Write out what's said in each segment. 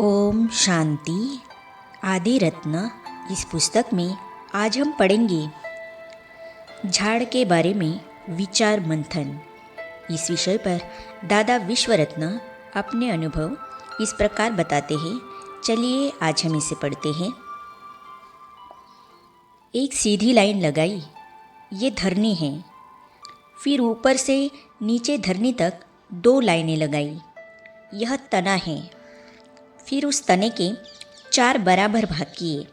ओम शांति। आदि रत्न इस पुस्तक में आज हम पढ़ेंगे झाड़ के बारे में विचार मंथन। इस विषय पर दादा विश्वरत्न अपने अनुभव इस प्रकार बताते हैं। चलिए आज हम इसे पढ़ते हैं। एक सीधी लाइन लगाई, ये धरनी है। फिर ऊपर से नीचे धरनी तक 2 लाइनें लगाई, यह तना है। फिर उस तने के 4 बराबर भाग किए।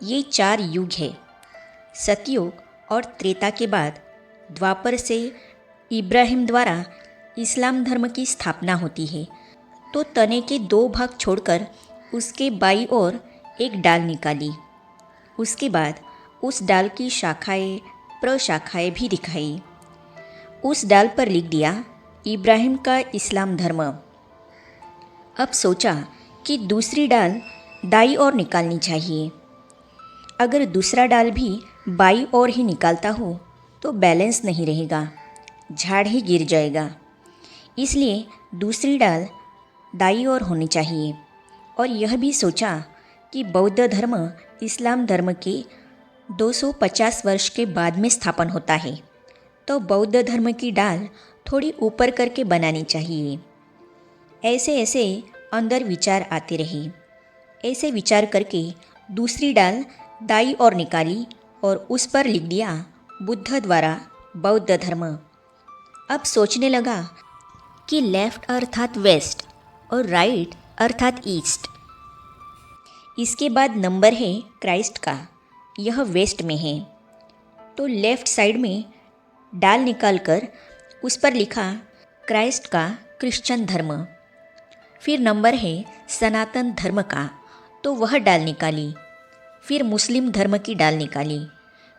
ये 4 युग है। सतयुग और त्रेता के बाद द्वापर से इब्राहिम द्वारा इस्लाम धर्म की स्थापना होती है। तो तने के 2 भाग छोड़कर उसके बाईं ओर एक डाल निकाली। उसके बाद उस डाल की शाखाएं प्रशाखाएं भी दिखाई। उस डाल पर लिख दिया इब्राहिम का इस्लाम धर्म। अब सोचा कि दूसरी डाल दाईं ओर निकालनी चाहिए। अगर दूसरा डाल भी बाईं ओर ही निकालता हो तो बैलेंस नहीं रहेगा, झाड़ ही गिर जाएगा। इसलिए दूसरी डाल दाईं ओर होनी चाहिए। और यह भी सोचा कि बौद्ध धर्म इस्लाम धर्म के 250 वर्ष के बाद में स्थापन होता है, तो बौद्ध धर्म की डाल थोड़ी ऊपर करके बनानी चाहिए। ऐसे ऐसे अंदर विचार आते रहे। ऐसे विचार करके दूसरी डाल दाईं ओर निकाली और उस पर लिख दिया बुद्ध द्वारा बौद्ध धर्म। अब सोचने लगा कि लेफ्ट अर्थात वेस्ट और राइट अर्थात ईस्ट। इसके बाद नंबर है क्राइस्ट का, यह वेस्ट में है। तो लेफ्ट साइड में डाल निकालकर उस पर लिखा क्राइस्ट का क्रिश्चियन धर्म। फिर नंबर है सनातन धर्म का, तो वह डाल निकाली। फिर मुस्लिम धर्म की डाल निकाली।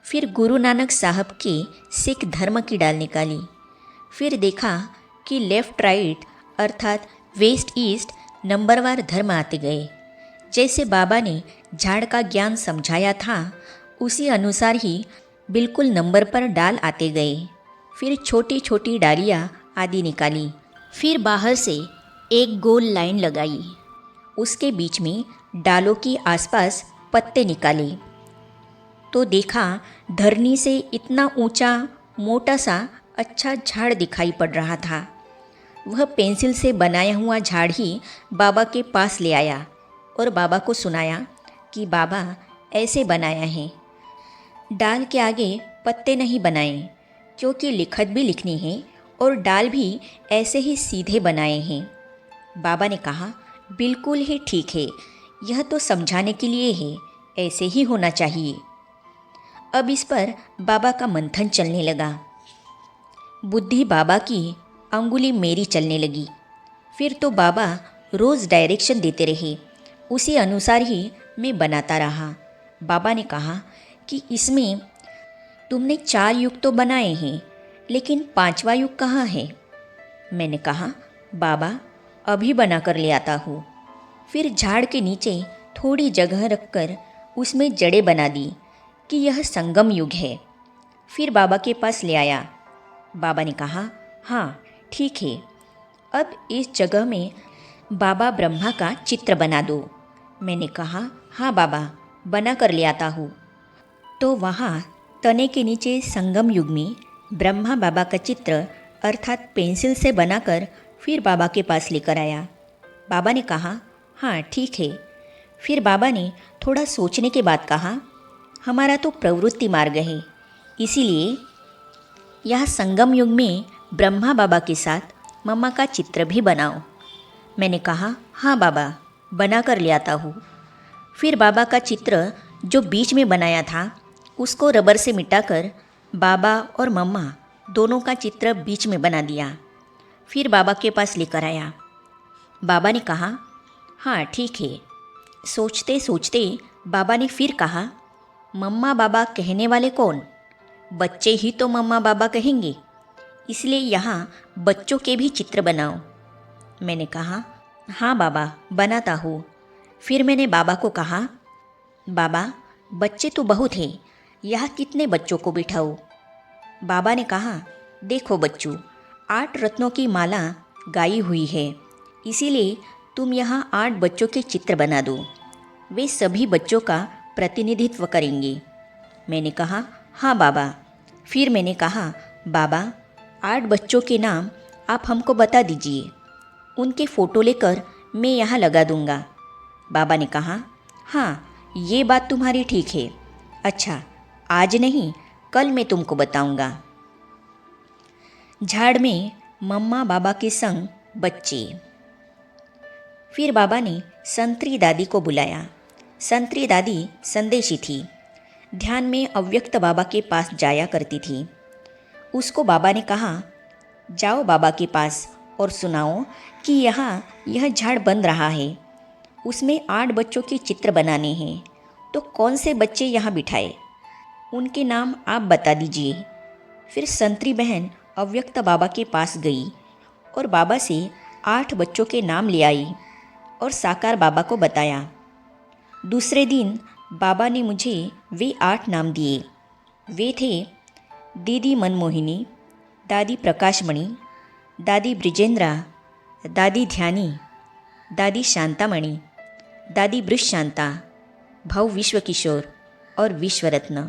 फिर गुरु नानक साहब के सिख धर्म की डाल निकाली। फिर देखा कि लेफ़्ट राइट अर्थात वेस्ट ईस्ट नंबरवार धर्म आते गए। जैसे बाबा ने झाड़ का ज्ञान समझाया था उसी अनुसार ही बिल्कुल नंबर पर डाल आते गए। फिर छोटी छोटी डालियाँ आदि निकाली। फिर बाहर से एक गोल लाइन लगाई। उसके बीच में डालों के आसपास पत्ते निकाले। तो देखा धरनी से इतना ऊंचा मोटा सा अच्छा झाड़ दिखाई पड़ रहा था। वह पेंसिल से बनाया हुआ झाड़ ही बाबा के पास ले आया और बाबा को सुनाया कि बाबा ऐसे बनाया है। डाल के आगे पत्ते नहीं बनाए, क्योंकि लिखत भी लिखनी है और डाल भी ऐसे ही सीधे बनाए हैं। बाबा ने कहा बिल्कुल ही ठीक है, यह तो समझाने के लिए है, ऐसे ही होना चाहिए। अब इस पर बाबा का मंथन चलने लगा। बुद्धि बाबा की, अंगुली मेरी चलने लगी। फिर तो बाबा रोज़ डायरेक्शन देते रहे, उसी अनुसार ही मैं बनाता रहा। बाबा ने कहा कि इसमें तुमने 4 युग तो बनाए हैं, लेकिन 5वां युग कहाँ है? मैंने कहा बाबा अभी बना कर ले आता हूँ। फिर झाड़ के नीचे थोड़ी जगह रखकर उसमें जड़ें बना दी कि यह संगम युग है। फिर बाबा के पास ले आया। बाबा ने कहा हाँ ठीक है, अब इस जगह में बाबा ब्रह्मा का चित्र बना दो। मैंने कहा हाँ बाबा, बना कर ले आता हूँ। तो वहाँ तने के नीचे संगम युग में ब्रह्मा बाबा का चित्र अर्थात पेंसिल से बनाकर फिर बाबा के पास लेकर आया। बाबा ने कहा हाँ ठीक है। फिर बाबा ने थोड़ा सोचने के बाद कहा हमारा तो प्रवृत्ति मार्ग है, इसीलिए यह संगम युग में ब्रह्मा बाबा के साथ मम्मा का चित्र भी बनाओ। मैंने कहा हाँ बाबा, बना कर ले आता हूँ। फिर बाबा का चित्र जो बीच में बनाया था उसको रबर से मिटाकर बाबा और मम्मा दोनों का चित्र बीच में बना दिया। फिर बाबा के पास लेकर आया। बाबा ने कहा हाँ ठीक है। सोचते सोचते बाबा ने फिर कहा मम्मा बाबा कहने वाले कौन? बच्चे ही तो मम्मा बाबा कहेंगे, इसलिए यहाँ बच्चों के भी चित्र बनाओ। मैंने कहा हाँ बाबा, बनाता हूँ। फिर मैंने बाबा को कहा बाबा बच्चे तो बहुत हैं, यहाँ कितने बच्चों को बिठाऊँ? बाबा ने कहा देखो बच्चों, 8 रत्नों की माला गाई हुई है, इसीलिए तुम यहाँ 8 बच्चों के चित्र बना दो, वे सभी बच्चों का प्रतिनिधित्व करेंगे। मैंने कहा, हाँ बाबा। फिर मैंने कहा, बाबा 8 बच्चों के नाम आप हमको बता दीजिए, उनके फ़ोटो लेकर मैं यहाँ लगा दूँगा। बाबा ने कहा, हाँ ये बात तुम्हारी ठीक है। अच्छा, आज नहीं कल मैं तुमको बताऊँगा। झाड़ में मम्मा बाबा के संग बच्चे। फिर बाबा ने संतरी दादी को बुलाया। संतरी दादी संदेशी थी, ध्यान में अव्यक्त बाबा के पास जाया करती थी। उसको बाबा ने कहा, जाओ बाबा के पास और सुनाओ कि यहाँ यह झाड़ बन रहा है, उसमें 8 बच्चों के चित्र बनाने हैं, तो कौन से बच्चे यहाँ बिठाए, उनके नाम आप बता दीजिए। फिर संतरी बहन अव्यक्त बाबा के पास गई और बाबा से 8 बच्चों के नाम ले आई और साकार बाबा को बताया। दूसरे दिन बाबा ने मुझे वे 8 नाम दिए। वे थे दीदी मनमोहिनी, दादी प्रकाशमणि, दादी ब्रिजेंद्रा, दादी ध्यानी, दादी शांतामणि, दादी ब्रजशांता, भाऊ विश्वकिशोर और विश्वरत्न।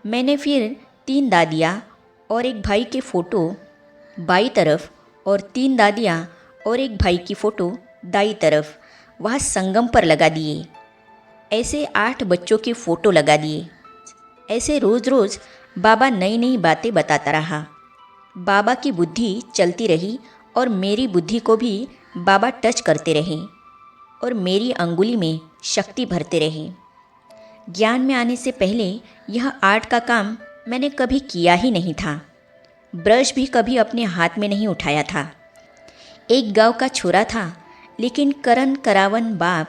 मैंने फिर 3 दादियाँ और एक भाई के फ़ोटो बाई तरफ और 3 दादियाँ और एक भाई की फ़ोटो दाई तरफ वहाँ संगम पर लगा दिए। ऐसे 8 बच्चों के फ़ोटो लगा दिए। ऐसे रोज़ रोज़ बाबा नई नई बातें बताता रहा। बाबा की बुद्धि चलती रही और मेरी बुद्धि को भी बाबा टच करते रहे और मेरी अंगुली में शक्ति भरते रहे। ज्ञान में आने से पहले यह आर्ट का काम मैंने कभी किया ही नहीं था। ब्रश भी कभी अपने हाथ में नहीं उठाया था। एक गांव का छोरा था, लेकिन करन करावन बाप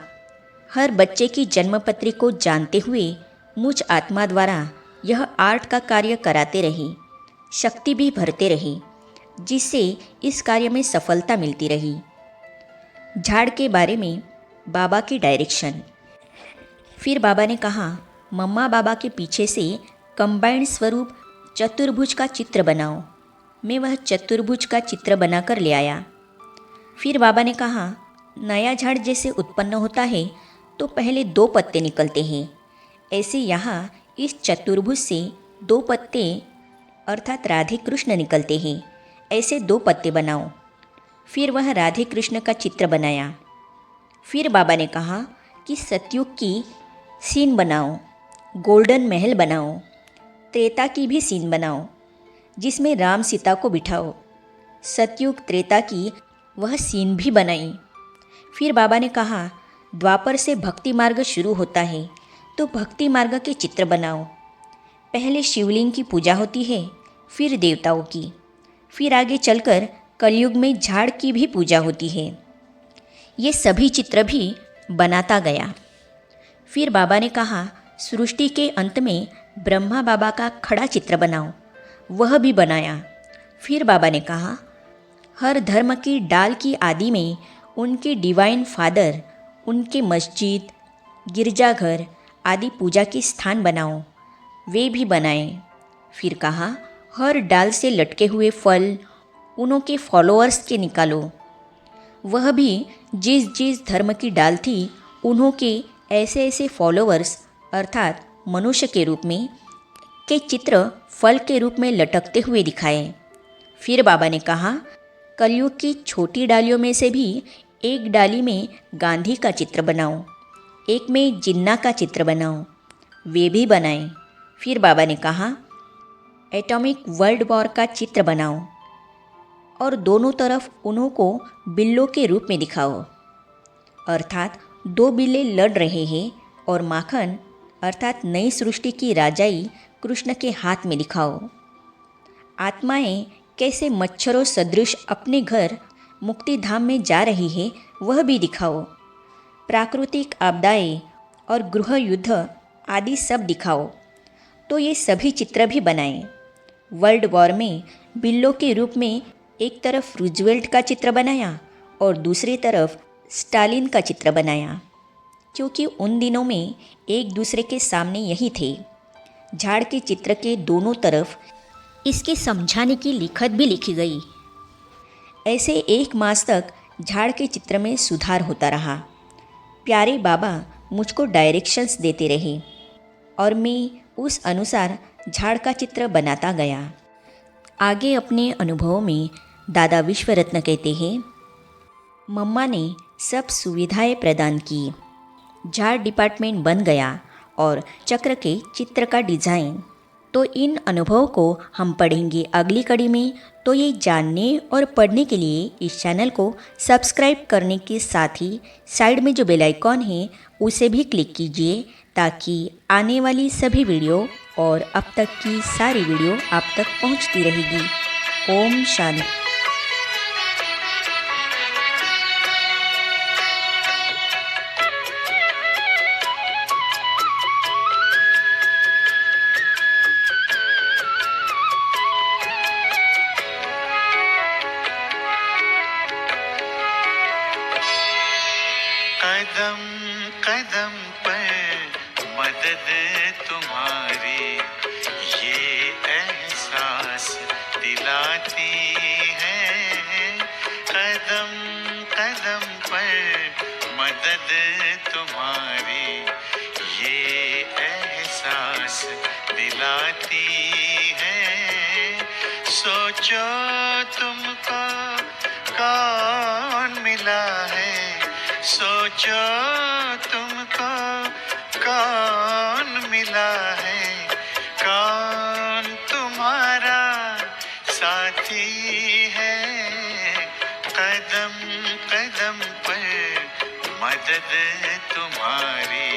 हर बच्चे की जन्मपत्री को जानते हुए मुझ आत्मा द्वारा यह आर्ट का कार्य कराते रहे, शक्ति भी भरते रहे, जिससे इस कार्य में सफलता मिलती रही। झाड़ के बारे में बाबा की डायरेक्शन। फिर बाबा ने कहा, मम्मा बाबा के पीछे से कंबाइंड स्वरूप चतुर्भुज का चित्र बनाओ। मैं वह चतुर्भुज का चित्र बनाकर ले आया। फिर बाबा ने कहा, नया झाड़ जैसे उत्पन्न होता है तो पहले 2 पत्ते निकलते हैं, ऐसे यहाँ इस चतुर्भुज से 2 पत्ते अर्थात राधे कृष्ण निकलते हैं, ऐसे 2 पत्ते बनाओ। फिर वह राधे कृष्ण का चित्र बनाया। फिर बाबा ने कहा कि सतयुग की सीन बनाओ, गोल्डन महल बनाओ, त्रेता की भी सीन बनाओ, जिसमें राम सीता को बिठाओ। सतयुग त्रेता की वह सीन भी बनाई। फिर बाबा ने कहा, द्वापर से भक्ति मार्ग शुरू होता है तो भक्ति मार्ग के चित्र बनाओ। पहले शिवलिंग की पूजा होती है, फिर देवताओं की, फिर आगे चलकर कलयुग में झाड़ की भी पूजा होती है। ये सभी चित्र भी बनाता गया। फिर बाबा ने कहा, सृष्टि के अंत में ब्रह्मा बाबा का खड़ा चित्र बनाओ। वह भी बनाया। फिर बाबा ने कहा, हर धर्म की डाल की आदि में उनके डिवाइन फादर, उनके मस्जिद, गिरजाघर आदि पूजा के स्थान बनाओ। वे भी बनाए। फिर कहा, हर डाल से लटके हुए फल उनके फॉलोअर्स के निकालो। वह भी जिस जिस धर्म की डाल थी उन्होंने ऐसे ऐसे फॉलोअर्स अर्थात मनुष्य के रूप में के चित्र फल के रूप में लटकते हुए दिखाए। फिर बाबा ने कहा, कलयुग की छोटी डालियों में से भी एक डाली में गांधी का चित्र बनाओ, एक में जिन्ना का चित्र बनाओ। वे भी बनाए। फिर बाबा ने कहा, एटॉमिक वर्ल्ड वॉर का चित्र बनाओ और दोनों तरफ उन्हों को बिल्लों के रूप में दिखाओ, अर्थात 2 बिल्ले लड़ रहे हैं और माखन अर्थात नई सृष्टि की राजाई कृष्ण के हाथ में दिखाओ। आत्माएं कैसे मच्छरों सदृश अपने घर मुक्ति धाम में जा रही है वह भी दिखाओ। प्राकृतिक आपदाएं और गृह युद्ध आदि सब दिखाओ। तो ये सभी चित्र भी बनाए। वर्ल्ड वॉर में बिल्लों के रूप में एक तरफ रूजवेल्ट का चित्र बनाया और दूसरी तरफ स्टालिन का चित्र बनाया, क्योंकि उन दिनों में एक दूसरे के सामने यही थे। झाड़ के चित्र के दोनों तरफ इसके समझाने की लिखत भी लिखी गई। ऐसे 1 मास तक झाड़ के चित्र में सुधार होता रहा। प्यारे बाबा मुझको डायरेक्शंस देते रहे और मैं उस अनुसार झाड़ का चित्र बनाता गया। आगे अपने अनुभवों में दादा विश्वरत्न कहते हैं, मम्मा ने सब सुविधाएं प्रदान की। झाड़ डिपार्टमेंट बन गया और चक्र के चित्र का डिज़ाइन। तो इन अनुभवों को हम पढ़ेंगे अगली कड़ी में। तो ये जानने और पढ़ने के लिए इस चैनल को सब्सक्राइब करने के साथ ही साइड में जो बेल आइकॉन है उसे भी क्लिक कीजिए, ताकि आने वाली सभी वीडियो और अब तक की सारी वीडियो आप तक पहुंचती रहेगी। ओम शांति। कदम कदम पर मदद तुम्हारी ये एहसास दिलाती है। कदम कदम पर मदद तुम्हारी ये एहसास दिलाती है। सोचो तुमको कौन मिला है, सोचो तुमको कौन मिला है, कौन तुम्हारा साथी है। कदम कदम पर मदद तुम्हारी